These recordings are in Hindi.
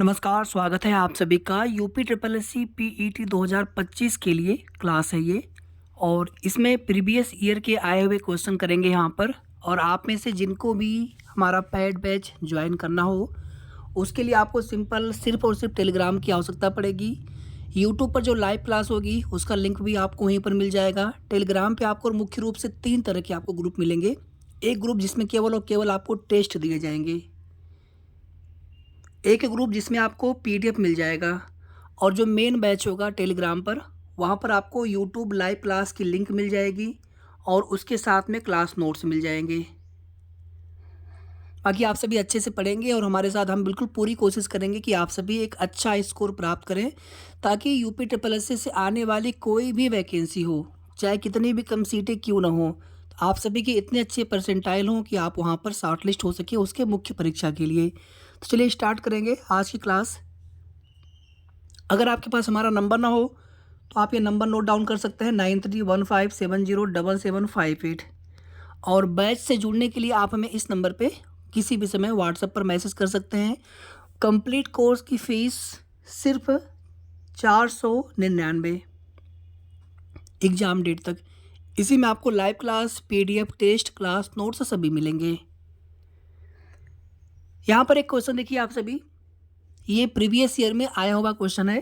नमस्कार, स्वागत है आप सभी का UP triple S C PET 2025 के लिए क्लास है ये। और इसमें प्रीवियस ईयर के आए हुए क्वेश्चन करेंगे यहाँ पर। और आप में से जिनको भी हमारा पेड बैच ज्वाइन करना हो उसके लिए आपको सिंपल सिर्फ और सिर्फ टेलीग्राम की आवश्यकता पड़ेगी। यूट्यूब पर जो लाइव क्लास होगी उसका लिंक भी आपको वहीं पर मिल जाएगा। टेलीग्राम पे आपको मुख्य रूप से 3 तरह के आपको ग्रुप मिलेंगे। एक ग्रुप जिसमें केवल और केवल आपको टेस्ट दिए जाएंगे, एक ग्रुप जिसमें आपको पीडीएफ मिल जाएगा, और जो मेन बैच होगा टेलीग्राम पर वहाँ पर आपको यूट्यूब लाइव क्लास की लिंक मिल जाएगी और उसके साथ में क्लास नोट्स मिल जाएंगे। बाकी आप सभी अच्छे से पढ़ेंगे और हमारे साथ हम बिल्कुल पूरी कोशिश करेंगे कि आप सभी एक अच्छा स्कोर प्राप्त करें, ताकि यूपी ट्रिपल एस से आने वाली कोई भी वैकेंसी हो, चाहे कितनी भी कम सीटें क्यों ना हो, तो आप सभी के इतने अच्छे परसेंटाइल हों कि आप वहाँ पर शॉर्ट लिस्ट हो सके उसके मुख्य परीक्षा के लिए। तो चलिए स्टार्ट करेंगे आज की क्लास। अगर आपके पास हमारा नंबर ना हो तो आप ये नंबर नोट डाउन कर सकते हैं 9315707758। और बैच से जुड़ने के लिए आप हमें इस नंबर पे किसी भी समय व्हाट्सएप पर मैसेज कर सकते हैं। कंप्लीट कोर्स की फ़ीस सिर्फ 499 एग्ज़ाम डेट तक। इसी में आपको live class, PDF, test, class notes सभी मिलेंगे। यहाँ पर एक क्वेश्चन देखिए आप सभी, ये प्रीवियस ईयर में आया हुआ क्वेश्चन है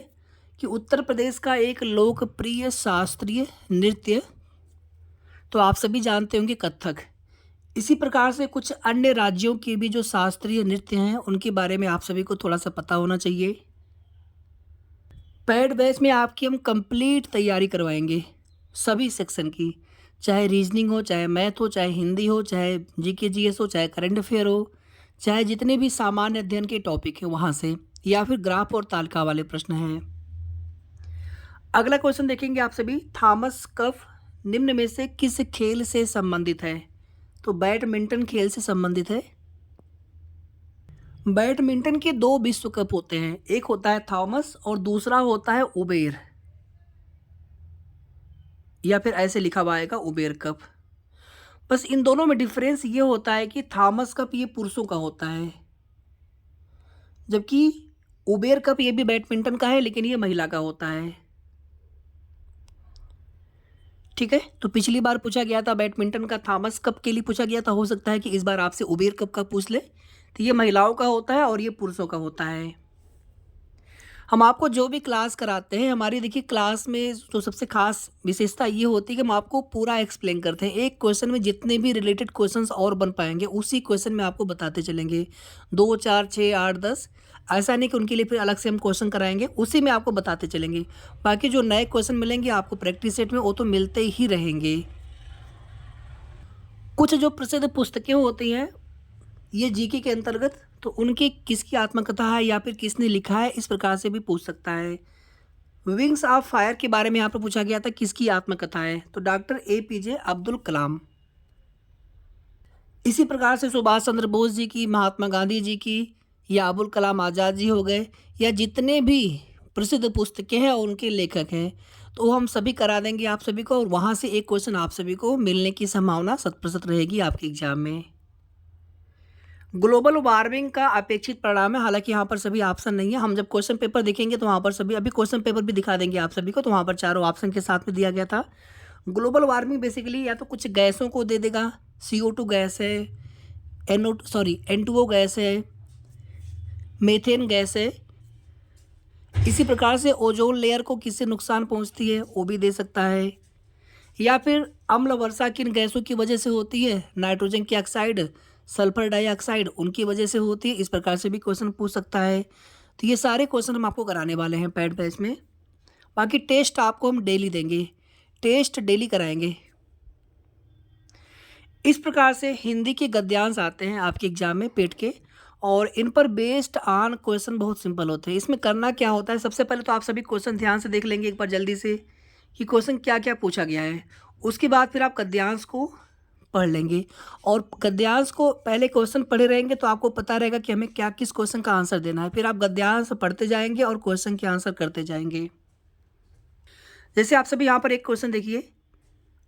कि उत्तर प्रदेश का एक लोकप्रिय शास्त्रीय नृत्य, तो आप सभी जानते होंगे कथक। इसी प्रकार से कुछ अन्य राज्यों के भी जो शास्त्रीय नृत्य हैं उनके बारे में आप सभी को थोड़ा सा पता होना चाहिए। पेड बैच में आपकी हम कंप्लीट तैयारी करवाएंगे सभी सेक्शन की, चाहे रीजनिंग हो, चाहे मैथ हो, चाहे हिंदी हो, चाहे जीके जीएस हो, चाहे करंट अफेयर हो, चाहे जितने भी सामान्य अध्ययन के टॉपिक हैं वहाँ से, या फिर ग्राफ और तालिका वाले प्रश्न हैं। अगला क्वेश्चन देखेंगे आप सभी, थॉमस कप निम्न में से किस खेल से संबंधित है? तो बैडमिंटन खेल से संबंधित है। बैडमिंटन के 2 विश्व कप होते हैं, एक होता है थॉमस और दूसरा होता है उबेर, या फिर ऐसे लिखा हुआ आएगा उबेर कप। बस इन दोनों में डिफरेंस ये होता है कि थॉमस कप ये पुरुषों का होता है, जबकि उबेर कप ये भी बैडमिंटन का है लेकिन ये महिला का होता है। ठीक है, तो पिछली बार पूछा गया था बैडमिंटन का, थॉमस कप के लिए पूछा गया था। हो सकता है कि इस बार आपसे उबेर कप का पूछ ले। तो ये महिलाओं का होता है और ये पुरुषों का होता है। हम आपको जो भी क्लास कराते हैं, हमारी देखिए क्लास में जो सबसे खास विशेषता ये होती है कि हम आपको पूरा एक्सप्लेन करते हैं। एक क्वेश्चन में जितने भी रिलेटेड क्वेश्चंस और बन पाएंगे उसी क्वेश्चन में आपको बताते चलेंगे। 2, 4, 6, 8, 10, ऐसा नहीं कि उनके लिए फिर अलग से हम क्वेश्चन कराएंगे, उसी में आपको बताते चलेंगे। बाकी जो नए क्वेश्चन मिलेंगे आपको प्रैक्टिस सेट में, वो तो मिलते ही रहेंगे। कुछ जो प्रसिद्ध पुस्तकें होती हैं ये जीके के अंतर्गत, तो उनकी किसकी आत्मकथा है या फिर किसने लिखा है, इस प्रकार से भी पूछ सकता है। विंग्स ऑफ फायर के बारे में यहाँ पर पूछा गया था, किसकी आत्मकथा है? तो डॉक्टर एपीजे अब्दुल कलाम। इसी प्रकार से सुभाष चंद्र बोस जी की, महात्मा गांधी जी की, या अबुल कलाम आज़ाद जी हो गए, या जितने भी प्रसिद्ध पुस्तकें हैं और उनके लेखक हैं, तो हम सभी करा देंगे आप सभी को। और वहाँ से एक क्वेश्चन आप सभी को मिलने की संभावना 100% रहेगी आपके एग्जाम में। ग्लोबल वार्मिंग का अपेक्षित परिणाम है, हालांकि यहाँ पर सभी ऑप्शन नहीं है। हम जब क्वेश्चन पेपर देखेंगे तो वहाँ पर सभी, अभी क्वेश्चन पेपर भी दिखा देंगे आप सभी को, तो वहाँ पर चारों ऑप्शन के साथ में दिया गया था। ग्लोबल वार्मिंग बेसिकली या तो कुछ गैसों को दे देगा, CO2 गैस है, N2O गैस है, मीथेन गैस है। इसी प्रकार से ओजोन लेयर को किससे नुकसान पहुँचती है वो भी दे सकता है। या फिर अम्ल वर्षा किन गैसों की वजह से होती है? नाइट्रोजन की ऑक्साइड, सल्फर डाइऑक्साइड, उनकी वजह से होती है। इस प्रकार से भी क्वेश्चन पूछ सकता है। तो ये सारे क्वेश्चन हम आपको कराने वाले हैं पैड बैच में। बाकी टेस्ट आपको हम डेली देंगे, टेस्ट डेली कराएंगे। इस प्रकार से हिंदी के गद्यांश आते हैं आपके एग्जाम में पेट के, और इन पर बेस्ड ऑन क्वेश्चन बहुत सिंपल होते हैं। इसमें करना क्या होता है, सबसे पहले तो आप सभी क्वेश्चन ध्यान से देख लेंगे एक बार जल्दी से कि क्वेश्चन क्या क्या पूछा गया है। उसके बाद फिर आप गद्यांश को पढ़ लेंगे, और गद्यांश को पहले क्वेश्चन पढ़े रहेंगे तो आपको पता रहेगा कि हमें क्या किस क्वेश्चन का आंसर देना है। फिर आप गद्यांश पढ़ते जाएंगे और क्वेश्चन के आंसर करते जाएंगे। जैसे आप सभी यहाँ पर एक क्वेश्चन देखिए,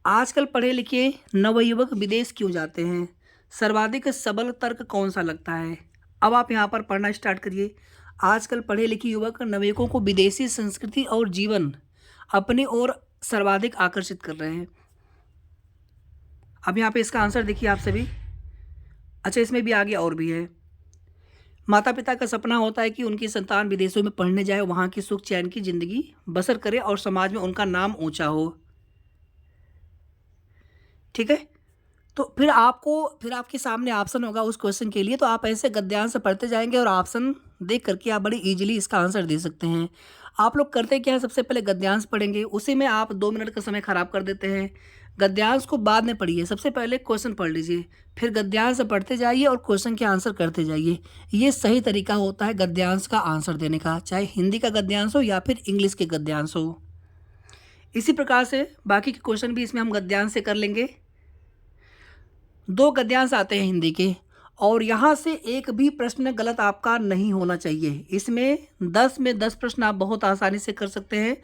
आजकल पढ़े लिखे नवयुवक विदेश क्यों जाते हैं? सर्वाधिक सबल तर्क कौन सा लगता है? अब आप यहाँ पर पढ़ना स्टार्ट करिए। आजकल पढ़े लिखे युवक नवेकों को विदेशी संस्कृति और जीवन अपनी ओर सर्वाधिक आकर्षित कर रहे हैं। अब यहाँ पे इसका आंसर देखिए आप सभी। अच्छा, इसमें भी आगे और भी है। माता पिता का सपना होता है कि उनकी संतान विदेशों में पढ़ने जाए, वहाँ की सुख चैन की जिंदगी बसर करे और समाज में उनका नाम ऊंचा हो। ठीक है, तो फिर आपके सामने ऑप्शन होगा उस क्वेश्चन के लिए, तो आप ऐसे गद्यांश पढ़ते जाएंगे और ऑप्शन देख करके आप बड़ी इजीली इसका आंसर दे सकते हैं। आप लोग करते क्या है, सबसे पहले गद्यांश पढ़ेंगे, उसी में आप 2 मिनट का समय खराब कर देते हैं। गद्यांश को बाद में पढ़िए, सबसे पहले क्वेश्चन पढ़ लीजिए, फिर गद्यांश पढ़ते जाइए और क्वेश्चन के आंसर करते जाइए। ये सही तरीका होता है गद्यांश का आंसर देने का, चाहे हिंदी का गद्यांश हो या फिर इंग्लिश के गद्यांश हो। इसी प्रकार से बाकी के क्वेश्चन भी इसमें हम गद्यांश से कर लेंगे। 2 गद्यांश आते हैं हिंदी के, और यहाँ से एक भी प्रश्न गलत आपका नहीं होना चाहिए। इसमें 10 में 10 प्रश्न आप बहुत आसानी से कर सकते हैं।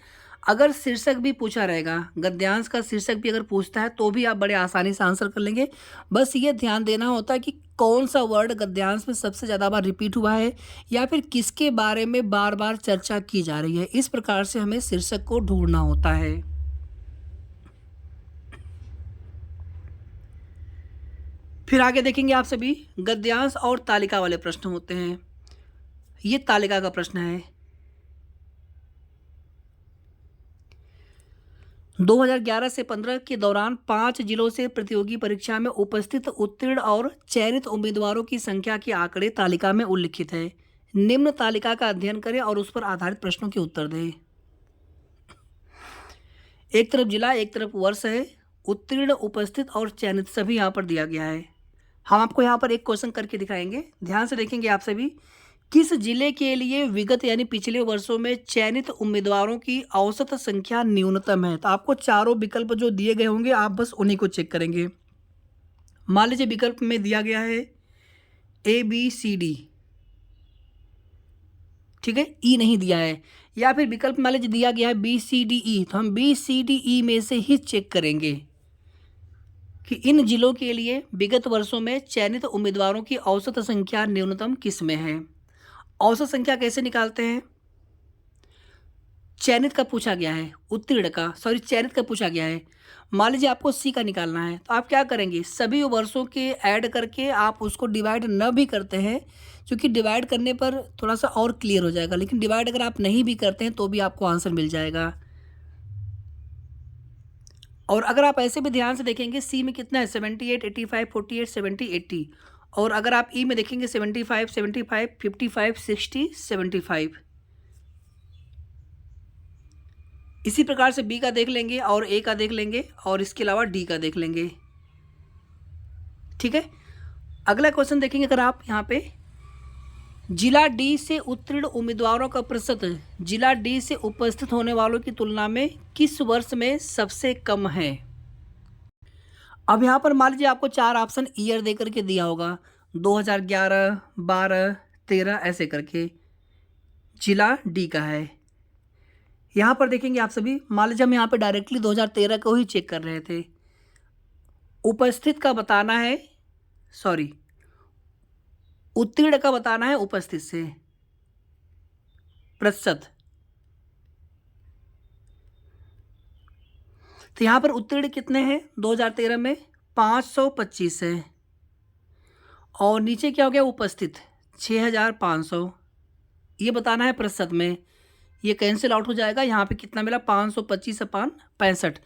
अगर शीर्षक भी पूछा रहेगा, गद्यांश का शीर्षक भी अगर पूछता है तो भी आप बड़े आसानी से आंसर कर लेंगे। बस ये ध्यान देना होता है कि कौन सा वर्ड गद्यांश में सबसे ज़्यादा बार रिपीट हुआ है या फिर किसके बारे में बार बार चर्चा की जा रही है। इस प्रकार से हमें शीर्षक को ढूंढना होता है। फिर आगे देखेंगे आप सभी, गद्यांश और तालिका वाले प्रश्न होते हैं। ये तालिका का प्रश्न है। 2011 से 15 के दौरान 5 जिलों से प्रतियोगी परीक्षा में उपस्थित उत्तीर्ण और चयनित उम्मीदवारों की संख्या के आंकड़े तालिका में उल्लिखित है। निम्न तालिका का अध्ययन करें और उस पर आधारित प्रश्नों के उत्तर दें। एक तरफ जिला, एक तरफ वर्ष है, उत्तीर्ण, उपस्थित और चयनित सभी यहाँ पर दिया गया है। हम आपको यहाँ पर एक क्वेश्चन करके दिखाएंगे, ध्यान से देखेंगे आप सभी। किस जिले के लिए विगत यानी पिछले वर्षों में चयनित उम्मीदवारों की औसत संख्या न्यूनतम है? तो आपको चारों विकल्प जो दिए गए होंगे आप बस उन्हीं को चेक करेंगे। मान लीजिए विकल्प में दिया गया है ABCD, ठीक है, ई नहीं दिया है, या फिर विकल्प मान लीजिए दिया गया है BCDE, तो हम BCDE में से ही चेक करेंगे कि इन जिलों के लिए विगत वर्षों में चयनित उम्मीदवारों की औसत संख्या न्यूनतम किस में है। औसत संख्या कैसे निकालते हैं? चयनित का पूछा गया है, उत्तीर्ण का, सॉरी चयनित का पूछा गया है। मान लीजिए आपको C का निकालना है, तो आप क्या करेंगे, सभी वर्षों के ऐड करके आप उसको डिवाइड न भी करते हैं, क्योंकि डिवाइड करने पर थोड़ा सा और क्लियर हो जाएगा, लेकिन डिवाइड अगर आप नहीं भी करते हैं तो भी आपको आंसर मिल जाएगा। और अगर आप ऐसे भी ध्यान से देखेंगे, C में कितना है, 78, 85, 48, 70, 80, और अगर आप E में देखेंगे 75, 75, 55, 60, 75। इसी प्रकार से B का देख लेंगे और A का देख लेंगे और इसके अलावा D का देख लेंगे। ठीक है, अगला क्वेश्चन देखेंगे अगर आप यहाँ पे, जिला D से उत्तीर्ण उम्मीदवारों का प्रतिशत जिला D से उपस्थित होने वालों की तुलना में किस वर्ष में सबसे कम है? अब यहाँ पर मान लीजिए आपको 4 ऑप्शन ईयर दे करके दिया होगा, 2011, 12, 13 ऐसे करके। जिला D का है। यहाँ पर देखेंगे आप सभी, मान लीजिए हम यहाँ पे डायरेक्टली 2013 को ही चेक कर रहे थे। उपस्थित का बताना है, सॉरी उत्तीर्ण का बताना है उपस्थित से प्रतिशत। तो यहाँ पर उत्तीर्ण कितने हैं 2013 में, 525 है, और नीचे क्या हो गया उपस्थित 6500, ये बताना है प्रतिशत में। ये कैंसिल आउट हो जाएगा, यहाँ पे कितना मिला 525/65।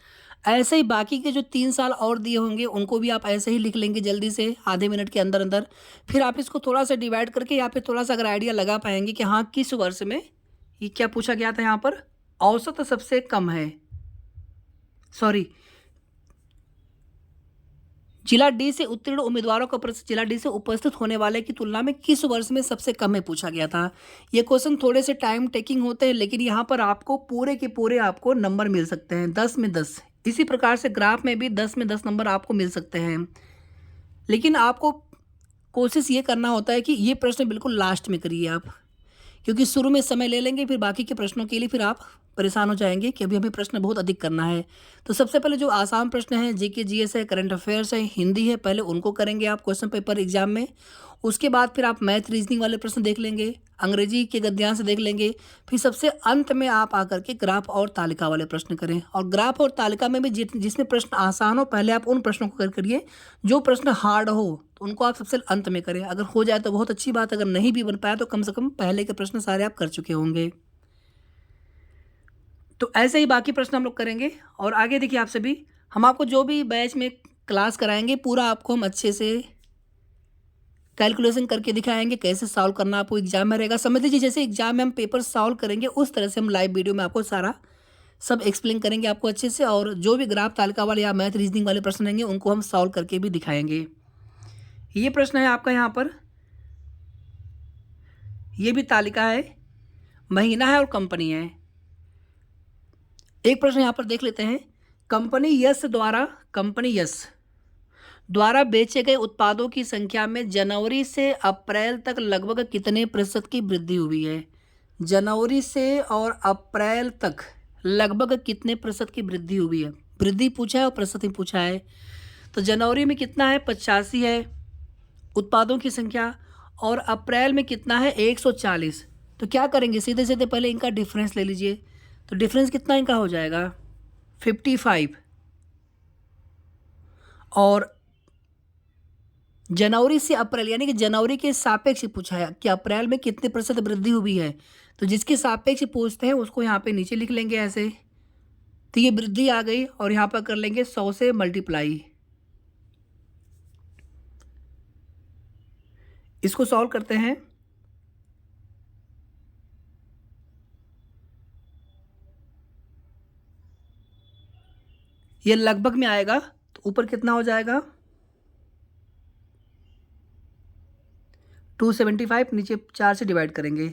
ऐसे ही बाकी के जो 3 साल और दिए होंगे उनको भी आप ऐसे ही लिख लेंगे जल्दी से, आधे मिनट के अंदर अंदर। फिर आप इसको थोड़ा सा डिवाइड करके यहाँ पे थोड़ा सा अगर आइडिया लगा पाएंगे कि हाँ किस वर्ष में ये क्या पूछा गया था, यहाँ पर औसत सबसे कम है, सॉरी जिला D से उत्तीर्ण उम्मीदवारों का प्रतिशत जिला D से उपस्थित होने वाले की तुलना में किस वर्ष में सबसे कम है पूछा गया था। ये क्वेश्चन थोड़े से टाइम टेकिंग होते हैं, लेकिन यहाँ पर आपको पूरे के पूरे आपको नंबर मिल सकते हैं, 10 में 10। इसी प्रकार से ग्राफ में भी 10 में 10 नंबर आपको मिल सकते हैं, लेकिन आपको कोशिश ये करना होता है कि ये प्रश्न बिल्कुल लास्ट में करिए आप, क्योंकि शुरू में समय ले लेंगे फिर बाकी के प्रश्नों के लिए फिर आप परेशान हो जाएंगे कि अभी हमें प्रश्न बहुत अधिक करना है। तो सबसे पहले जो आसान प्रश्न है, जीके जीएस है, करंट अफेयर्स है, हिंदी है, पहले उनको करेंगे आप क्वेश्चन पेपर एग्जाम में। उसके बाद फिर आप मैथ रीजनिंग वाले प्रश्न देख लेंगे, अंग्रेजी के गद्यांश देख लेंगे, फिर सबसे अंत में आप आकर के ग्राफ और तालिका वाले प्रश्न करें। और ग्राफ और तालिका में भी जिसमें प्रश्न आसान हो पहले आप उन प्रश्नों को करिए, जो प्रश्न हार्ड हो तो उनको आप सबसे अंत में करें। अगर हो जाए तो बहुत अच्छी बात, अगर नहीं भी बन पाया तो कम से कम पहले के प्रश्न सारे आप कर चुके होंगे। तो ऐसे ही बाकी प्रश्न हम लोग करेंगे। और आगे देखिए आप सभी, हम आपको जो भी बैच में क्लास कराएंगे पूरा आपको हम अच्छे से कैलकुलेशन करके दिखाएंगे, कैसे सॉल्व करना आपको एग्जाम में रहेगा। समझ लीजिए जैसे एग्जाम में हम पेपर सॉल्व करेंगे उस तरह से हम लाइव वीडियो में आपको सारा सब एक्सप्लेन करेंगे आपको अच्छे से। और जो भी ग्राफ तालिका वाले या मैथ रीजनिंग वाले प्रश्न रहेंगे उनको हम सॉल्व करके भी दिखाएंगे। ये प्रश्न है आपका यहाँ पर, ये भी तालिका है, महीना है और कंपनी है। एक प्रश्न यहाँ पर देख लेते हैं, कंपनी यस द्वारा बेचे गए उत्पादों की संख्या में जनवरी से अप्रैल तक लगभग कितने प्रतिशत की वृद्धि हुई है। जनवरी से और अप्रैल तक लगभग कितने प्रतिशत की वृद्धि हुई है। वृद्धि पूछा है और प्रतिशत ही पूछा है। तो जनवरी में कितना है, 85 है उत्पादों की संख्या, और अप्रैल में कितना है, 140। तो क्या करेंगे, सीधे सीधे पहले इनका डिफरेंस ले लीजिए। तो डिफरेंस कितना इनका हो जाएगा, 55। और जनवरी से अप्रैल यानी कि जनवरी के सापेक्ष पूछा है कि अप्रैल में कितने प्रतिशत वृद्धि हुई है। तो जिसके सापेक्ष पूछते हैं उसको यहाँ पे नीचे लिख लेंगे ऐसे। तो ये वृद्धि आ गई और यहाँ पर कर लेंगे 100 से मल्टीप्लाई। इसको सॉल्व करते हैं। ये लगभग में आएगा तो ऊपर कितना हो जाएगा, 275, नीचे 4 से डिवाइड करेंगे।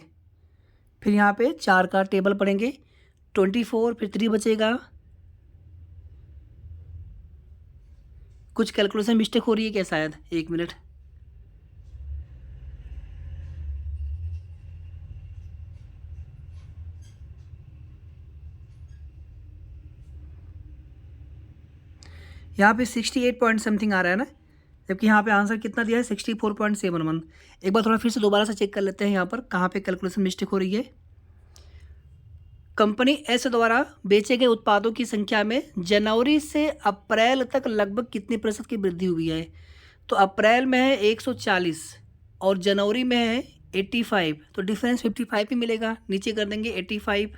फिर यहाँ पे 4 का टेबल पढ़ेंगे, 24, फिर 3 बचेगा। कुछ कैलकुलेशन मिस्टेक हो रही है क्या शायद, 1 मिनट। यहाँ पे 68 पॉइंट समथिंग आ रहा है ना, जबकि यहाँ पे आंसर कितना दिया है, 64.71। एक बार थोड़ा फिर से दोबारा से चेक कर लेते हैं यहाँ पर कहाँ पे कैलकुलेशन मिस्टेक हो रही है। कंपनी एस द्वारा बेचे गए उत्पादों की संख्या में जनवरी से अप्रैल तक लगभग कितने प्रतिशत की वृद्धि हुई है। तो अप्रैल में है 140 और जनवरी में है 85, तो डिफरेंस 55 ही मिलेगा। नीचे कर देंगे 85।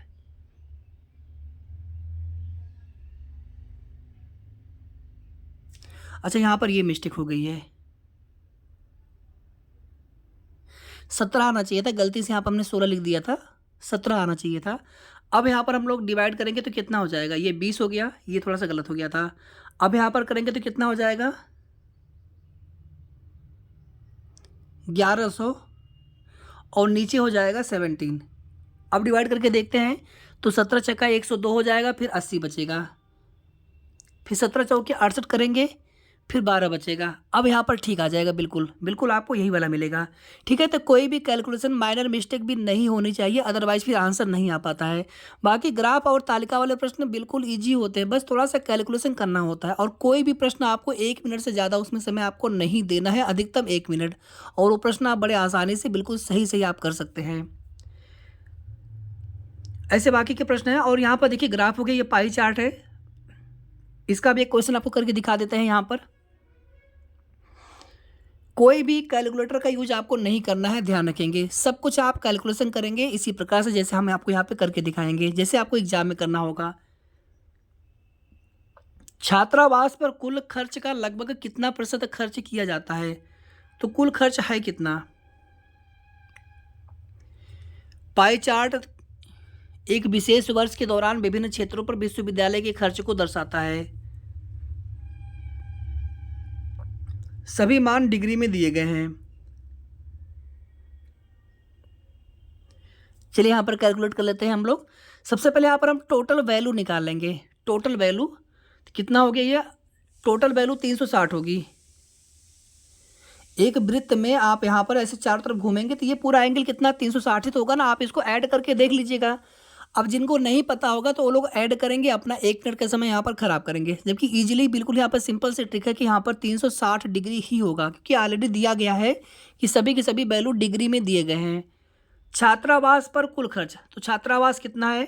अच्छा यहाँ पर ये मिस्टेक हो गई है, 17 आना चाहिए था, गलती से यहाँ पर हमने 16 लिख दिया था, 17 आना चाहिए था। अब यहाँ पर हम लोग डिवाइड करेंगे तो कितना हो जाएगा, ये 20 हो गया, ये थोड़ा सा गलत हो गया था। अब यहाँ पर करेंगे तो कितना हो जाएगा, 1100 और नीचे हो जाएगा 17। अब डिवाइड करके देखते हैं तो 17 चक्का 102 हो जाएगा, फिर 80 बचेगा, फिर 17 चौके 68 करेंगे, फिर 12 बचेगा। अब यहाँ पर ठीक आ जाएगा, बिल्कुल बिल्कुल आपको यही वाला मिलेगा। ठीक है, तो कोई भी कैलकुलेशन माइनर मिस्टेक भी नहीं होनी चाहिए, अदरवाइज फिर आंसर नहीं आ पाता है। बाकी ग्राफ और तालिका वाले प्रश्न बिल्कुल ईजी होते हैं, बस थोड़ा सा कैलकुलेशन करना होता है। और कोई भी प्रश्न आपको 1 मिनट से ज़्यादा उसमें समय आपको नहीं देना है, अधिकतम 1 मिनट, और वो प्रश्न आप बड़े आसानी से बिल्कुल सही सही आप कर सकते हैं। ऐसे बाकी के प्रश्न हैं। और यहाँ पर देखिए ग्राफ हो गया, ये पाई चार्ट है, इसका भी एक क्वेश्चन आपको करके दिखा देते हैं। यहाँ पर कोई भी कैलकुलेटर का यूज आपको नहीं करना है, ध्यान रखेंगे। सब कुछ आप कैलकुलेशन करेंगे इसी प्रकार से जैसे हम आपको यहाँ पे करके दिखाएंगे, जैसे आपको एग्जाम में करना होगा। छात्रावास पर कुल खर्च का लगभग कितना प्रतिशत खर्च किया जाता है। तो कुल खर्च है कितना, पाई चार्ट एक विशेष वर्ष के दौरान विभिन्न क्षेत्रों पर विश्वविद्यालय के खर्च को दर्शाता है। सभी मान डिग्री में दिए गए हैं। चलिए यहाँ पर कैलकुलेट कर लेते हैं हम लोग। सबसे पहले यहाँ पर हम टोटल वैल्यू निकाल लेंगे। टोटल वैल्यू कितना हो गया, ये टोटल वैल्यू 360 होगी। एक वृत्त में आप यहाँ पर ऐसे चारों तरफ घूमेंगे तो ये पूरा एंगल कितना, 360 ही तो होगा ना। आप इसको ऐड करके देख लीजिएगा। अब जिनको नहीं पता होगा तो वो लोग ऐड करेंगे, अपना 1 मिनट का समय यहाँ पर खराब करेंगे, जबकि इजीली बिल्कुल यहाँ पर सिंपल से ट्रिक है कि यहाँ पर 360 डिग्री ही होगा, क्योंकि ऑलरेडी दिया गया है कि सभी के सभी वैल्यू डिग्री में दिए गए हैं। छात्रावास पर कुल खर्च, तो छात्रावास कितना है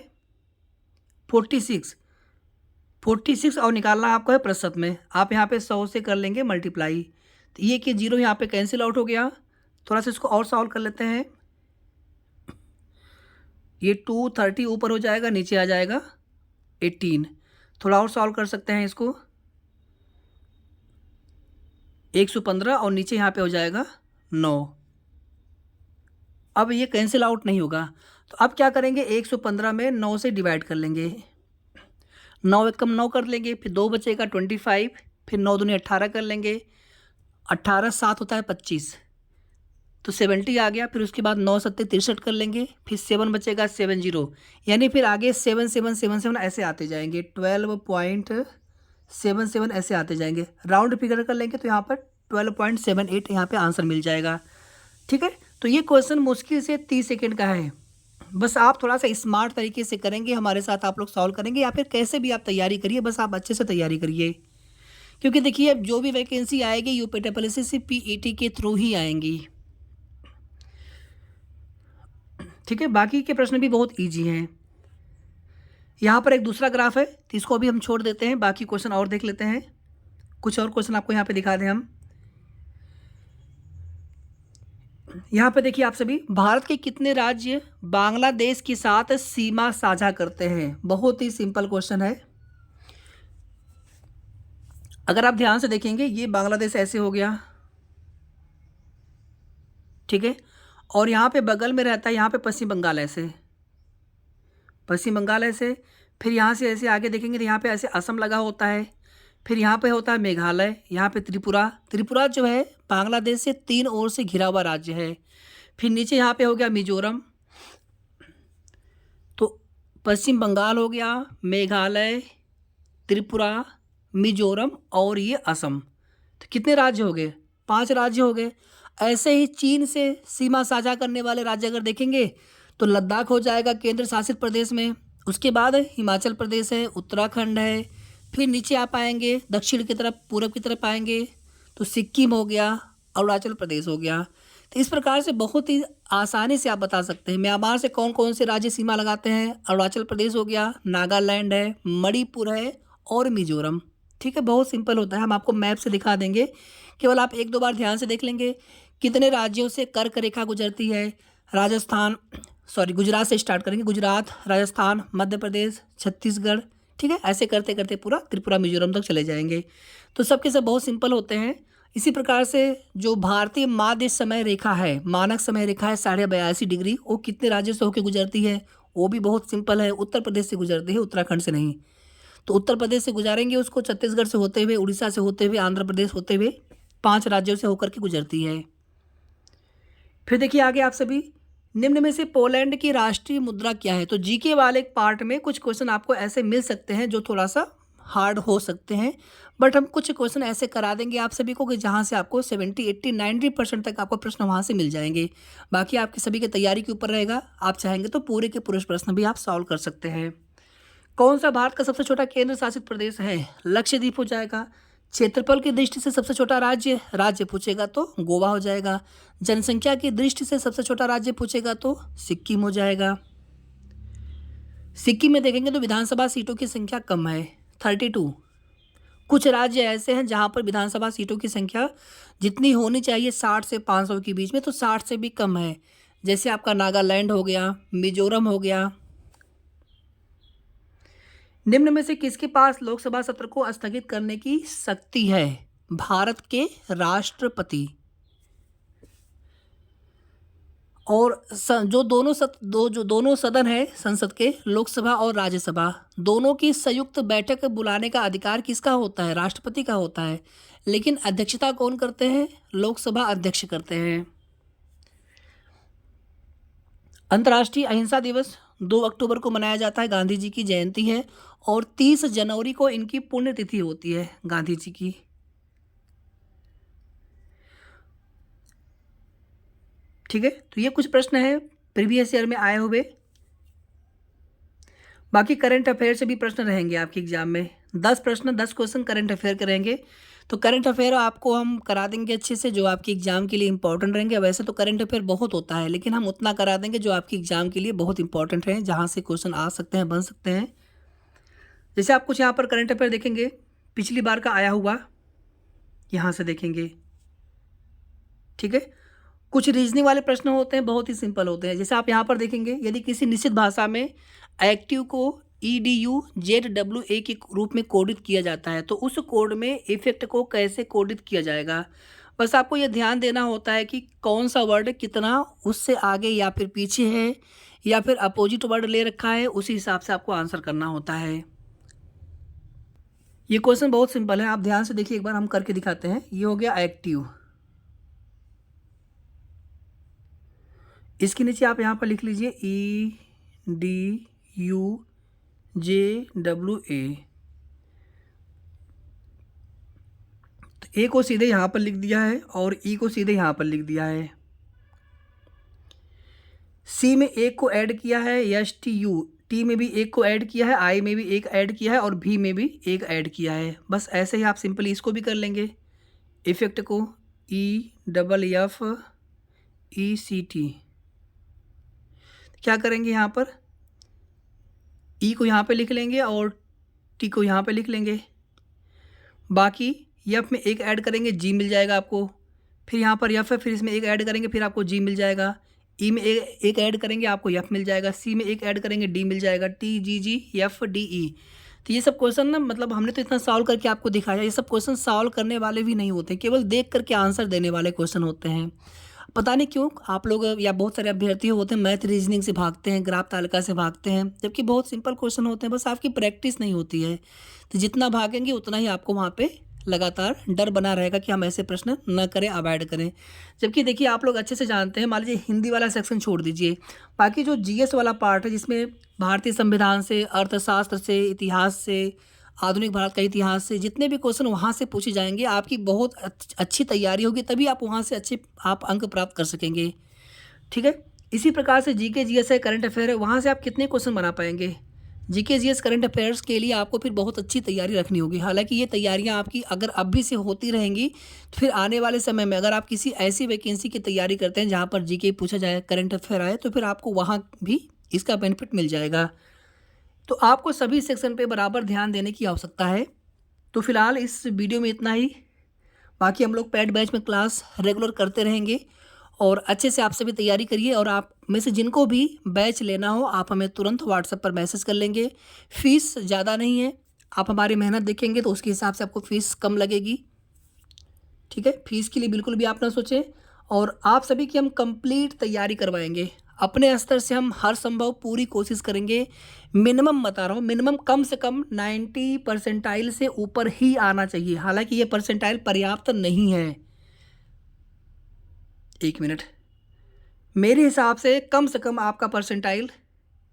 46 और निकालना आपको है प्रतिशत में। आप यहाँ पे 100 से कर लेंगे मल्टीप्लाई, तो ये कि 0 यहाँ पे कैंसिल आउट हो गया। थोड़ा सा इसको और सॉल्व कर लेते हैं। ये 230 ऊपर हो जाएगा, नीचे आ जाएगा 18। थोड़ा और सॉल्व कर सकते हैं इसको, 115 और नीचे यहाँ पे हो जाएगा 9। अब ये कैंसिल आउट नहीं होगा, तो अब क्या करेंगे 115 में 9 से डिवाइड कर लेंगे, 9 एकम 9 कर लेंगे, फिर 2 बचेगा 25, फिर 9 दूनी 18 कर लेंगे, 18 7 होता है 25, तो 70 आ गया। फिर उसके बाद 9 सत्ते 63 कर लेंगे, फिर 7 बचेगा 70, यानी फिर आगे 7 7 7 7 ऐसे आते जाएंगे, 12.77 ऐसे आते जाएंगे। राउंड फिगर कर लेंगे तो यहाँ पर 12.78 यहाँ पे आंसर मिल जाएगा। ठीक है, तो ये क्वेश्चन मुश्किल से 30 सेकेंड का है। बस आप थोड़ा सा स्मार्ट तरीके से करेंगे, हमारे साथ आप लोग सॉल्व करेंगे, या फिर कैसे भी आप तैयारी करिए, बस आप अच्छे से तैयारी करिए, क्योंकि देखिए अब जो भी वैकेंसी आएगी यूपीएससी पीईटी के थ्रू ही आएंगी। ठीक है, बाकी के प्रश्न भी बहुत ईजी हैं। यहाँ पर एक दूसरा ग्राफ है, तो इसको अभी हम छोड़ देते हैं, बाकी क्वेश्चन और देख लेते हैं। कुछ और क्वेश्चन आपको यहाँ पे दिखा दें हम। यहाँ पे देखिए आप सभी, भारत के कितने राज्य बांग्लादेश के साथ सीमा साझा करते हैं? बहुत ही सिंपल क्वेश्चन है। अगर आप ध्यान से देखेंगे, ये बांग्लादेश ऐसे हो गया, ठीक है, और यहाँ पे बगल में रहता है यहाँ पे पश्चिम बंगाल ऐसे, पश्चिम बंगाल ऐसे, फिर यहाँ से ऐसे आगे देखेंगे तो यहाँ पे ऐसे असम लगा होता है, फिर यहाँ पे होता है मेघालय, यहाँ पे त्रिपुरा। त्रिपुरा जो है बांग्लादेश से 3 ओर से घिरा हुआ राज्य है। फिर नीचे यहाँ पे हो गया मिजोरम, तो पश्चिम बंगाल हो गया, मेघालय, त्रिपुरा, मिजोरम और ये असम। तो कितने राज्य हो गए? 5 राज्य हो गए। ऐसे ही चीन से सीमा साझा करने वाले राज्य अगर देखेंगे तो लद्दाख हो जाएगा केंद्र शासित प्रदेश में, उसके बाद हिमाचल प्रदेश है, उत्तराखंड है, फिर नीचे आप आएंगे दक्षिण की तरफ, पूरब की तरफ आएंगे तो सिक्किम हो गया, अरुणाचल प्रदेश हो गया। तो इस प्रकार से बहुत ही आसानी से आप बता सकते हैं म्यांमार से कौन कौन से राज्य सीमा लगाते हैं। अरुणाचल प्रदेश हो गया, नागालैंड है, मणिपुर है और मिजोरम। ठीक है, बहुत सिंपल होता है, हम आपको मैप से दिखा देंगे, केवल आप 1-2 बार ध्यान से देख लेंगे। कितने राज्यों से कर्क रेखा गुजरती है? गुजरात से स्टार्ट करेंगे, गुजरात, राजस्थान, मध्य प्रदेश, छत्तीसगढ़। ठीक है, ऐसे करते करते पूरा त्रिपुरा मिजोरम तक चले जाएंगे। तो सबके सब बहुत सिंपल होते हैं। इसी प्रकार से जो भारतीय माध्य समय रेखा है, मानक समय रेखा है 82.5 डिग्री, वो कितने राज्यों से होकर गुजरती है? वो भी बहुत सिंपल है, उत्तर प्रदेश से गुजरती है, उत्तराखंड से नहीं। तो उत्तर प्रदेश से गुजारेंगे उसको, छत्तीसगढ़ से होते हुए, उड़ीसा से होते हुए, आंध्र प्रदेश होते हुए 5 राज्यों से होकर के गुजरती है। फिर देखिए आगे आप सभी, निम्न में से पोलैंड की राष्ट्रीय मुद्रा क्या है? तो जीके वाले पार्ट में कुछ क्वेश्चन आपको ऐसे मिल सकते हैं जो थोड़ा सा हार्ड हो सकते हैं, बट हम कुछ क्वेश्चन ऐसे करा देंगे आप सभी को कि जहाँ से आपको 70, 80, 90% तक आपको प्रश्न वहाँ से मिल जाएंगे। बाकी आपकी सभी की तैयारी के ऊपर रहेगा, आप चाहेंगे तो पूरे के पूरे प्रश्न भी आप सॉल्व कर सकते हैं। कौन सा भारत का सबसे छोटा केंद्र शासित प्रदेश है? लक्षद्वीप हो जाएगा। क्षेत्रफल की दृष्टि से सबसे छोटा राज्य पूछेगा तो गोवा हो जाएगा। जनसंख्या की दृष्टि से सबसे छोटा राज्य पूछेगा तो सिक्किम हो जाएगा। सिक्किम में देखेंगे तो विधानसभा सीटों की संख्या कम है, 32। कुछ राज्य ऐसे हैं जहां पर विधानसभा सीटों की संख्या जितनी होनी चाहिए 60 से 500 के बीच में, तो 60 से भी कम है, जैसे आपका नागालैंड हो गया, मिजोरम हो गया। निम्न में से किसके पास लोकसभा सत्र को स्थगित करने की शक्ति है? भारत के राष्ट्रपति। और जो दोनों सदन है संसद के, लोकसभा और राज्यसभा, दोनों की संयुक्त बैठक बुलाने का अधिकार किसका होता है? राष्ट्रपति का होता है, लेकिन अध्यक्षता कौन करते हैं? लोकसभा अध्यक्ष करते हैं। अंतर्राष्ट्रीय अहिंसा दिवस 2 अक्टूबर को मनाया जाता है, गांधी जी की जयंती है, और 30 जनवरी को इनकी पुण्यतिथि होती है गांधी जी की। ठीक है, तो ये कुछ प्रश्न है प्रीवियस ईयर में आए हुए। बाकी करंट अफेयर से भी प्रश्न रहेंगे आपके एग्जाम में। 10 प्रश्न, 10 क्वेश्चन करंट अफेयर के रहेंगे। तो करंट अफेयर आपको हम करा देंगे अच्छे से, जो आपके एग्जाम के लिए इंपॉर्टेंट रहेंगे। वैसे तो करंट अफेयर बहुत होता है, लेकिन हम उतना करा देंगे जो आपके एग्जाम के लिए बहुत इंपॉर्टेंट है, जहाँ से क्वेश्चन आ सकते हैं, बन सकते हैं। जैसे आप कुछ यहाँ पर करंट अफेयर देखेंगे, पिछली बार का आया हुआ यहाँ से देखेंगे, ठीक है। कुछ रीजनिंग वाले प्रश्न होते हैं, बहुत ही सिंपल होते हैं। जैसे आप यहाँ पर देखेंगे, यदि किसी निश्चित भाषा में एक्टिव को EDUZWA के रूप में कोडित किया जाता है, तो उस कोड में इफेक्ट को कैसे कोडित किया जाएगा। बस आपको यह ध्यान देना होता है कि कौन सा वर्ड कितना उससे आगे या फिर पीछे है, या फिर अपोजिट वर्ड ले रखा है, उसी हिसाब से आपको आंसर करना होता है। ये क्वेश्चन बहुत सिंपल है, आप ध्यान से देखिए, एक बार हम करके दिखाते हैं। ये हो गया एक्टिव, इसके नीचे आप यहाँ पर लिख लीजिए EDUZWA। तो ए को सीधे यहाँ पर लिख दिया है और ई को सीधे यहाँ पर लिख दिया है। सी में एक को ऐड किया है, STU, टी में भी एक को ऐड किया है, आई में भी एक ऐड किया है, और भी में भी एक ऐड किया है। बस ऐसे ही आप सिंपली इसको भी कर लेंगे। इफेक्ट को EFFECT, क्या करेंगे, यहाँ पर ई को यहाँ पे लिख लेंगे और टी को यहाँ पे लिख लेंगे। बाकी यफ में एक ऐड करेंगे, जी मिल जाएगा आपको। फिर यहाँ पर यफ है, फिर इसमें एक ऐड करेंगे, फिर आपको जी मिल जाएगा। ई में एक ऐड करेंगे, आपको यफ मिल जाएगा। सी में एक ऐड करेंगे, डी मिल जाएगा। TGGFDE। तो ये सब क्वेश्चन ना, मतलब हमने तो इतना सॉल्व करके आपको दिखाया, ये सब क्वेश्चन सॉल्व करने वाले भी नहीं होते, केवल देख करके आंसर देने वाले क्वेश्चन होते हैं। पता नहीं क्यों आप लोग या बहुत सारे अभ्यर्थी होते हैं मैथ रीजनिंग से भागते हैं, ग्राफ तालिका से भागते हैं, जबकि बहुत सिंपल क्वेश्चन होते हैं, बस आपकी प्रैक्टिस नहीं होती है। तो जितना भागेंगे उतना ही आपको वहाँ पे लगातार डर बना रहेगा कि हम ऐसे प्रश्न न करें, अवॉइड करें। जबकि देखिए, आप लोग अच्छे से जानते हैं, मान लीजिए हिंदी वाला सेक्शन छोड़ दीजिए, बाकी जो GS वाला पार्ट है, जिसमें भारतीय संविधान से, अर्थशास्त्र से, इतिहास से, आधुनिक भारत का इतिहास से, जितने भी क्वेश्चन वहाँ से पूछे जाएंगे, आपकी बहुत अच्छी तैयारी होगी, तभी आप वहाँ से अच्छे आप अंक प्राप्त कर सकेंगे, ठीक है। इसी प्रकार से GK GS है, करंट अफेयर है, वहाँ से आप कितने क्वेश्चन बना पाएंगे। GK GS करंट अफेयर्स के लिए आपको फिर बहुत अच्छी तैयारी रखनी होगी। हालांकि ये तैयारियां आपकी अगर अभी से होती रहेंगी, तो फिर आने वाले समय में अगर आप किसी ऐसी वैकेंसी की तैयारी करते हैं जहाँ पर GK पूछा जाए, करंट अफेयर आए, तो फिर आपको वहाँ भी इसका बेनिफिट मिल जाएगा। तो आपको सभी सेक्शन पे बराबर ध्यान देने की आवश्यकता है। तो फिलहाल इस वीडियो में इतना ही। बाकी हम लोग पेड बैच में क्लास रेगुलर करते रहेंगे, और अच्छे से आप सभी तैयारी करिए। और आप में से जिनको भी बैच लेना हो, आप हमें तुरंत व्हाट्सएप पर मैसेज कर लेंगे। फ़ीस ज़्यादा नहीं है, आप हमारी मेहनत देखेंगे तो उसके हिसाब से आपको फ़ीस कम लगेगी, ठीक है। फ़ीस के लिए बिल्कुल भी आप ना सोचें, और आप सभी की हम कंप्लीट तैयारी करवाएंगे। अपने स्तर से हम हर संभव पूरी कोशिश करेंगे। मिनिमम बता रहा हूँ, मिनिमम कम से कम 90 परसेंटाइल से ऊपर ही आना चाहिए। हालांकि ये परसेंटाइल पर्याप्त नहीं है। एक मिनट, मेरे हिसाब से कम आपका परसेंटाइल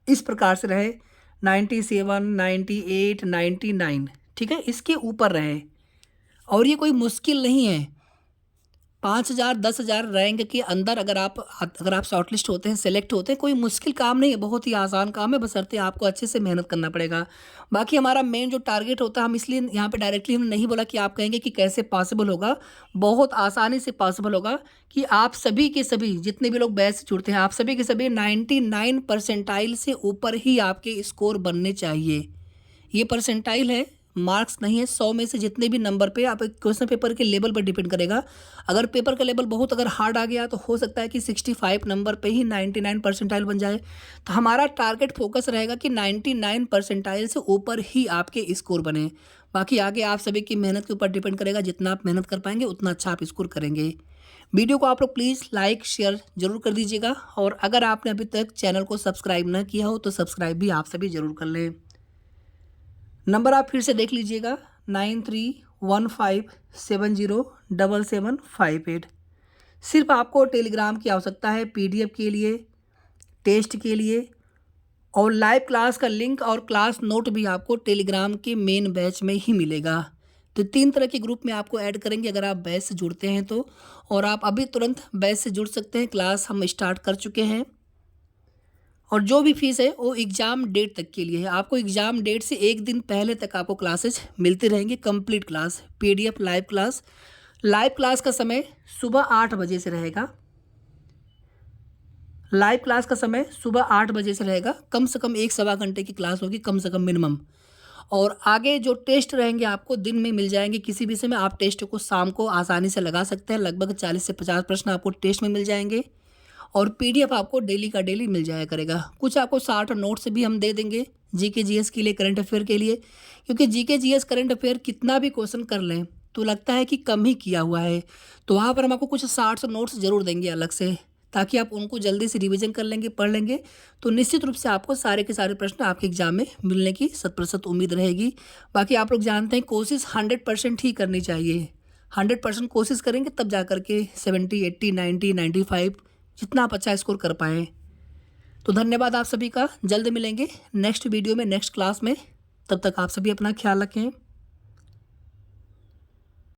इस प्रकार से रहे 97, 98, 99, ठीक है, इसके ऊपर रहे। और ये कोई मुश्किल नहीं है। 5,000 10,000 रैंक के अंदर अगर आप शॉर्टलिस्ट होते हैं, सेलेक्ट होते हैं, कोई मुश्किल काम नहीं है, बहुत ही आसान काम है, बशर्ते आपको अच्छे से मेहनत करना पड़ेगा। बाकी हमारा मेन जो टारगेट होता है, हम इसलिए यहाँ पे डायरेक्टली हमने नहीं बोला कि आप कहेंगे कि कैसे पॉसिबल होगा। बहुत आसानी से पॉसिबल होगा कि आप सभी के सभी जितने भी लोग बैच से जुड़ते हैं, आप सभी के सभी 99 परसेंटाइल से ऊपर ही आपके स्कोर बनने चाहिए। ये परसेंटाइल है, मार्क्स नहीं है। 100 में से जितने भी नंबर पे, आप क्वेश्चन पेपर के लेवल पर डिपेंड करेगा। अगर पेपर का लेवल बहुत अगर हार्ड आ गया तो हो सकता है कि 65 नंबर पे ही 99 परसेंटाइल बन जाए। तो हमारा टारगेट फोकस रहेगा कि 99 परसेंटाइल से ऊपर ही आपके स्कोर बने। बाकी आगे आप सभी की मेहनत के ऊपर डिपेंड करेगा। जितना आप मेहनत कर पाएंगे उतना अच्छा आप स्कोर करेंगे। वीडियो को आप लोग प्लीज़ लाइक शेयर जरूर कर दीजिएगा, और अगर आपने अभी तक चैनल को सब्सक्राइब न किया हो तो सब्सक्राइब भी आप सभी जरूर कर लें। नंबर आप फिर से देख लीजिएगा, 9315707758। सिर्फ आपको टेलीग्राम की आवश्यकता है PDF के लिए, टेस्ट के लिए, और लाइव क्लास का लिंक और क्लास नोट भी आपको टेलीग्राम के मेन बैच में ही मिलेगा। तो 3 तरह के ग्रुप में आपको ऐड करेंगे अगर आप बैच से जुड़ते हैं तो, और आप अभी तुरंत बैच से जुड़ सकते हैं। क्लास हम स्टार्ट कर चुके हैं, और जो भी फीस है वो एग्ज़ाम डेट तक के लिए है। आपको एग्ज़ाम डेट से एक दिन पहले तक आपको क्लासेज मिलती रहेंगी, complete class, PDF live class. Live class का समय सुबह 8 बजे से रहेगा। लाइव क्लास का समय सुबह 8 बजे से रहेगा। कम से कम 1-1.25 घंटे की क्लास होगी, कम से कम मिनिमम। और आगे जो टेस्ट रहेंगे आपको दिन में मिल जाएंगे, किसी विषय में आप टेस्ट को शाम को आसानी से लगा सकते हैं। लगभग 40 से 50 प्रश्न आपको टेस्ट में मिल जाएंगे और पीडीएफ आपको डेली का डेली मिल जाया करेगा। कुछ आपको 60 नोट्स भी हम दे देंगे जीके जीएस के लिए, करंट अफेयर के लिए, क्योंकि जीके जीएस करंट अफेयर कितना भी क्वेश्चन कर लें तो लगता है कि कम ही किया हुआ है। तो वहाँ पर हम आपको कुछ 60 नोट्स ज़रूर देंगे अलग से, ताकि आप उनको जल्दी से रिवीजन कर लेंगे, पढ़ लेंगे, तो निश्चित रूप से आपको सारे के सारे प्रश्न आपके एग्जाम में मिलने की 100% उम्मीद रहेगी। बाकी आप लोग जानते हैं कोशिश 100% ही करनी चाहिए। 100% कोशिश करेंगे तब जा कर के 70, 80, 90, 95 जितना आप अच्छा स्कोर कर पाएँ। तो धन्यवाद आप सभी का। जल्द मिलेंगे नेक्स्ट वीडियो में, नेक्स्ट क्लास में। तब तक आप सभी अपना ख्याल रखें।